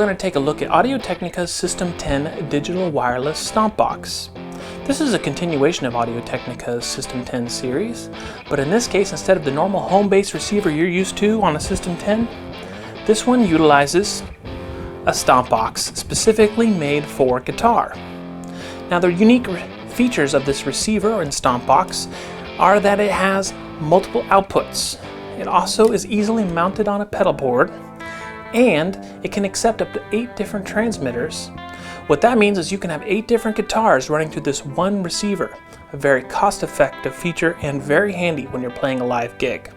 going to take a look at Audio-Technica's System 10 Digital Wireless Stompbox. This is a continuation of Audio-Technica's System 10 series, but in this case, instead of the normal home-based receiver you're used to on a System 10, this one utilizes a Stompbox specifically made for guitar. Now, the unique features of this receiver and Stompbox are that it has multiple outputs. It also is easily mounted on a pedal board, and it can accept up to 8 different transmitters. What that means is you can have 8 different guitars running through this one receiver, a very cost-effective feature and very handy when you're playing a live gig.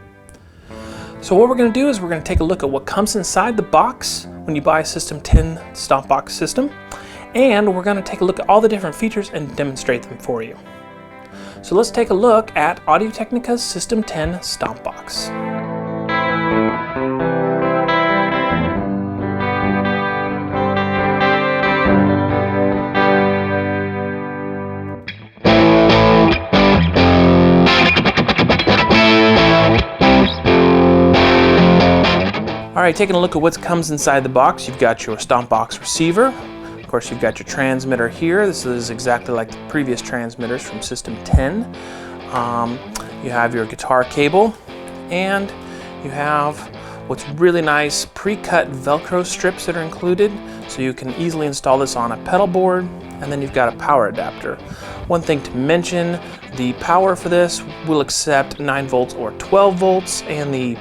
So what we're going to do is we're going to take a look at what comes inside the box when you buy a System 10 Stompbox system, and we're going to take a look at all the different features and demonstrate them for you. So let's take a look at Audio-Technica's System 10 Stompbox. Alright, taking a look at what comes inside the box, you've got your Stompbox receiver. Of course, you've got your transmitter here. This is exactly like the previous transmitters from System 10. You have your guitar cable, and you have what's really nice pre-cut Velcro strips that are included, so you can easily install this on a pedal board, and then you've got a power adapter. One thing to mention, the power for this will accept 9 volts or 12 volts, and the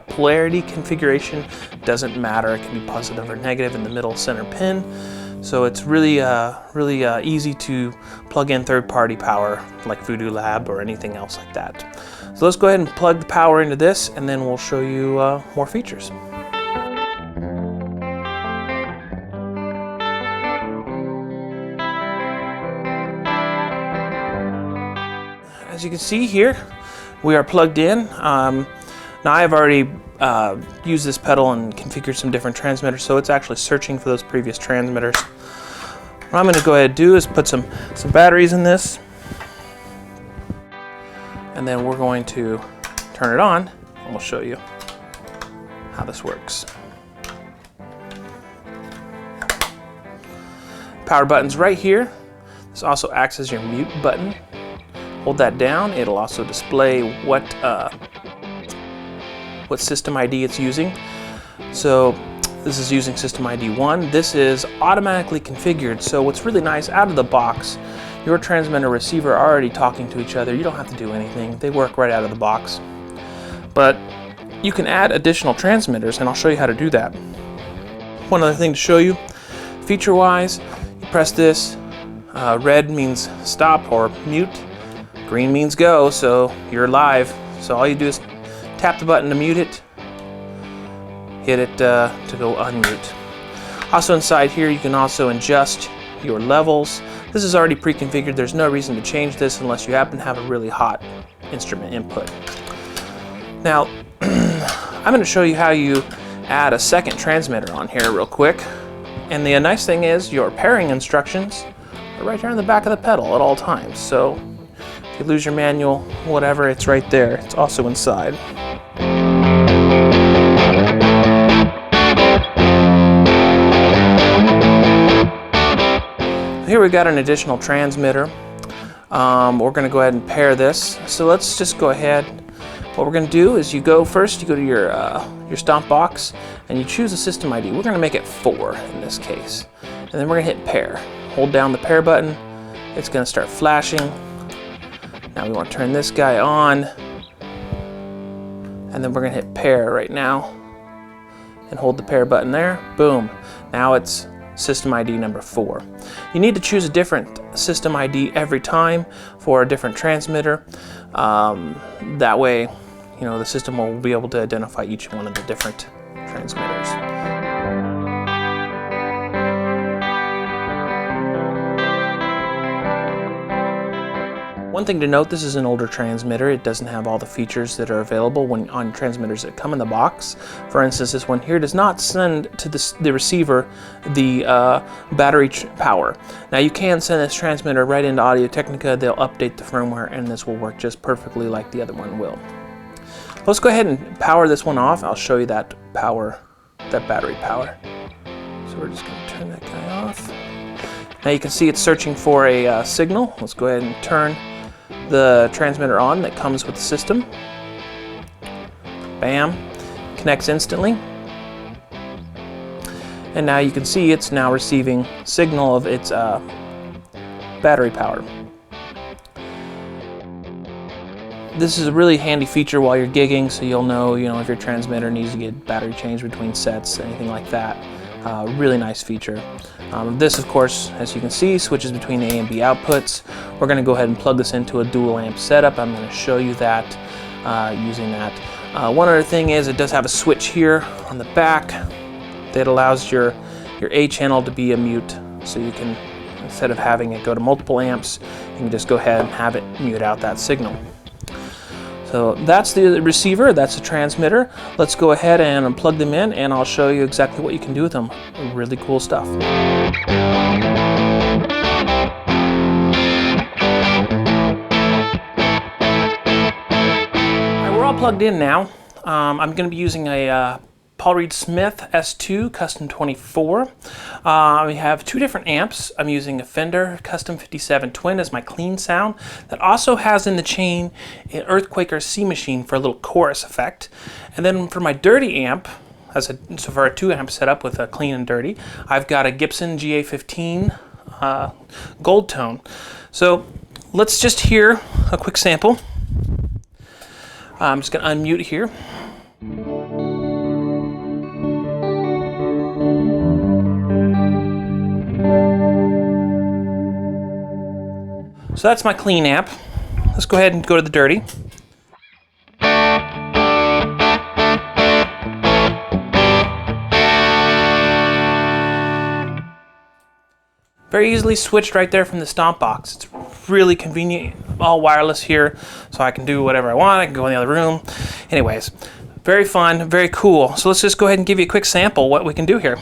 polarity configuration doesn't matter. It can be positive or negative in the middle center pin. So it's really easy to plug in third-party power like Voodoo Lab or anything else like that. So let's go ahead and plug the power into this, and then we'll show you more features. As you can see here, we are plugged in. Now I've already used this pedal and configured some different transmitters, so it's actually searching for those previous transmitters. What I'm going to go ahead and do is put some batteries in this, and then we're going to turn it on, and we'll show you how this works. Power button's right here. This also acts as your mute button. Hold that down, it'll also display what system ID it's using. So this is using system ID 1. This is automatically configured, so what's really nice, out of the box, your transmitter receiver are already talking to each other. You don't have to do anything. They work right out of the box. But you can add additional transmitters, and I'll show you how to do that. One other thing to show you, feature-wise, you press this. Red means stop or mute. Green means go, so you're live. So all you do is tap the button to mute it, hit it to go unmute. Also inside here, you can also adjust your levels. This is already pre-configured. There's no reason to change this unless you happen to have a really hot instrument input. Now, I'm going to show you how you add a second transmitter on here real quick. And the nice thing is your pairing instructions are right here on the back of the pedal at all times. So if you lose your manual, whatever, it's right there. It's also inside. Here we've got an additional transmitter. We're going to go ahead and pair this. So let's just go ahead. What we're going to do is you go to your Stompbox, and you choose a system ID. We're going to make it 4 in this case. And then we're going to hit pair. Hold down the pair button. It's going to start flashing. Now we want to turn this guy on, and then we're going to hit pair right now and hold the pair button there. Boom. Now it's system ID number 4. You need to choose a different system ID every time for a different transmitter. That way, the system will be able to identify each one of the different transmitters. One thing to note, this is an older transmitter. It doesn't have all the features that are available on transmitters that come in the box. For instance, this one here does not send to the receiver the battery power. Now you can send this transmitter right into Audio-Technica. They'll update the firmware, and this will work just perfectly like the other one will. Let's go ahead and power this one off. I'll show you that battery power. So we're just going to turn that guy off. Now you can see it's searching for a signal. Let's go ahead and turn the transmitter on that comes with the system. Bam, connects instantly. And now you can see it's now receiving signal of its battery power. This is a really handy feature while you're gigging, so you'll know, if your transmitter needs to get battery changed between sets, anything like that. Really nice feature. This, of course, as you can see, switches between A and B outputs. We're going to go ahead and plug this into a dual amp setup. I'm going to show you that using that. One other thing is it does have a switch here on the back that allows your A channel to be a mute, so you can, instead of having it go to multiple amps, you can just go ahead and have it mute out that signal. So that's the receiver, that's the transmitter. Let's go ahead and unplug them in, and I'll show you exactly what you can do with them. Really cool stuff. We're all plugged in now. I'm going to be using a Paul Reed Smith S2 Custom 24. We have two different amps. I'm using a Fender Custom 57 Twin as my clean sound. That also has in the chain an Earthquaker C machine for a little chorus effect. And then for my dirty amp, so for a 2-amp setup with a clean and dirty, I've got a Gibson GA-15 Goldtone. So let's just hear a quick sample. I'm just going to unmute here. So that's my clean amp. Let's go ahead and go to the dirty. Very easily switched right there from the Stompbox. It's really convenient, all wireless here, so I can do whatever I want. I can go in the other room. Anyways, very fun, very cool. So let's just go ahead and give you a quick sample what we can do here.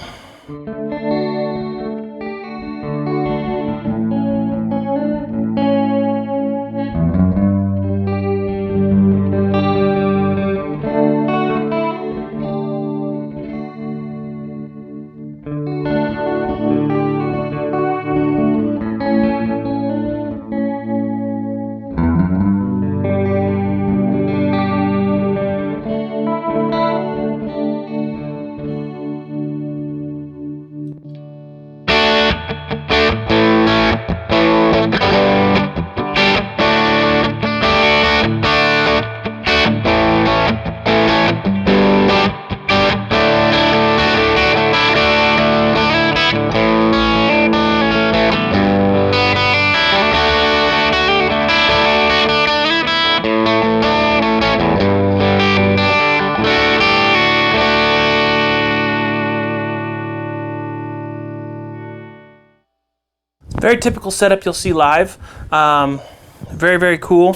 Very typical setup you'll see live. Very, very cool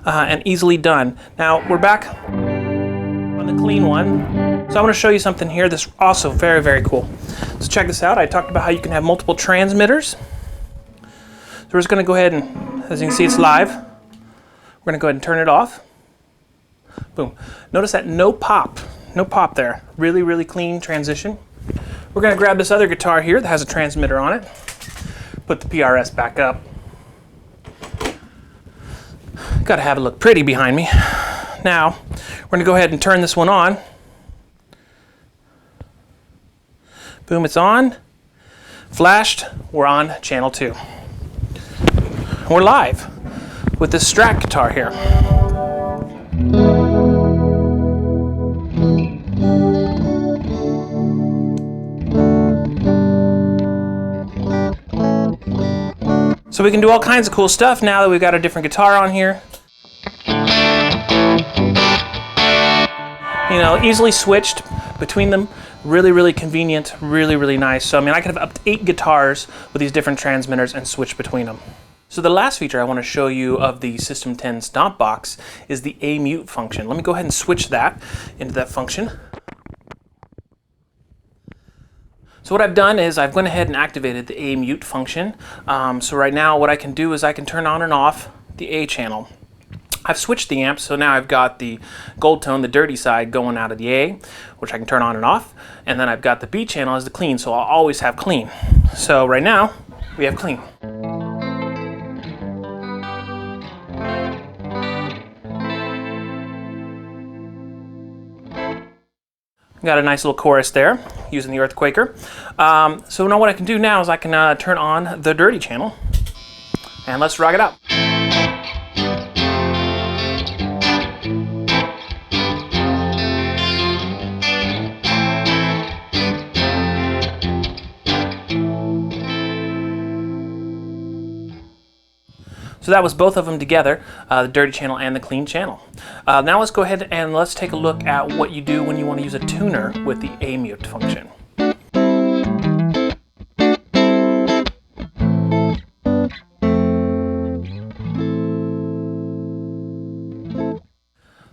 and easily done. Now we're back on the clean one. So I want to show you something here that's also very, very cool. So check this out. I talked about how you can have multiple transmitters. So we're just going to go ahead and, as you can see, it's live. We're going to go ahead and turn it off. Boom. Notice that no pop there. Really, really clean transition. We're going to grab this other guitar here that has a transmitter on it. Put the PRS back up. Got to have it look pretty behind me. Now, we're going to go ahead and turn this one on. Boom, it's on. Flashed, we're on channel 2. We're live with this Strat guitar here. So we can do all kinds of cool stuff now that we've got a different guitar on here. You know, easily switched between them. Really, really convenient, really, really nice. So I mean, I could have up to 8 guitars with these different transmitters and switch between them. So the last feature I want to show you of the System 10 Stompbox is the A mute function. Let me go ahead and switch that into that function. So what I've done is I've gone ahead and activated the A mute function. So right now what I can do is I can turn on and off the A channel. I've switched the amps, so now I've got the Goldtone, the dirty side, going out of the A, which I can turn on and off, and then I've got the B channel as the clean, so I'll always have clean. So right now, we have clean. Got a nice little chorus there using the Earthquaker. So now what I can do now is I can turn on the dirty channel, and let's rock it out. So that was both of them together, the dirty channel and the clean channel. Now let's go ahead and let's take a look at what you do when you want to use a tuner with the A-mute function.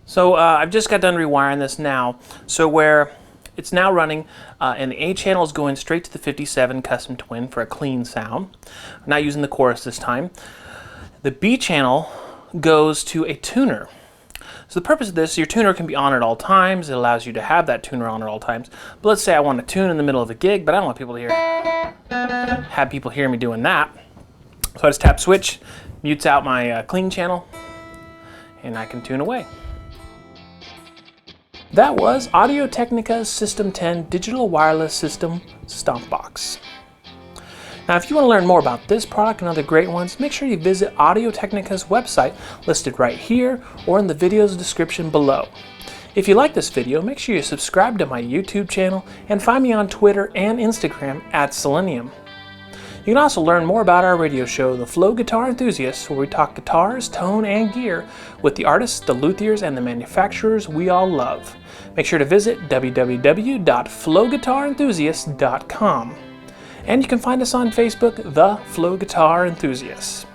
So I've just got done rewiring this now, so where it's now running and the A channel is going straight to the 57 custom twin for a clean sound. I'm not using the chorus this time. The B channel goes to a tuner. So the purpose of this, your tuner can be on at all times. It allows you to have that tuner on at all times. But let's say I want to tune in the middle of a gig, but I don't want people to have people hear me doing that. So I just tap switch, mutes out my clean channel, and I can tune away. That was Audio-Technica System 10 Digital Wireless System Stompbox. Now, if you want to learn more about this product and other great ones, make sure you visit Audio-Technica's website listed right here or in the video's description below. If you like this video, make sure you subscribe to my YouTube channel and find me on Twitter and Instagram @Selenium. You can also learn more about our radio show, The Flow Guitar Enthusiasts, where we talk guitars, tone, and gear with the artists, the luthiers, and the manufacturers we all love. Make sure to visit www.flowguitarenthusiasts.com. And you can find us on Facebook, The Flow Guitar Enthusiasts.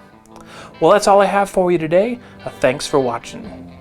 Well, that's all I have for you today. Thanks for watching.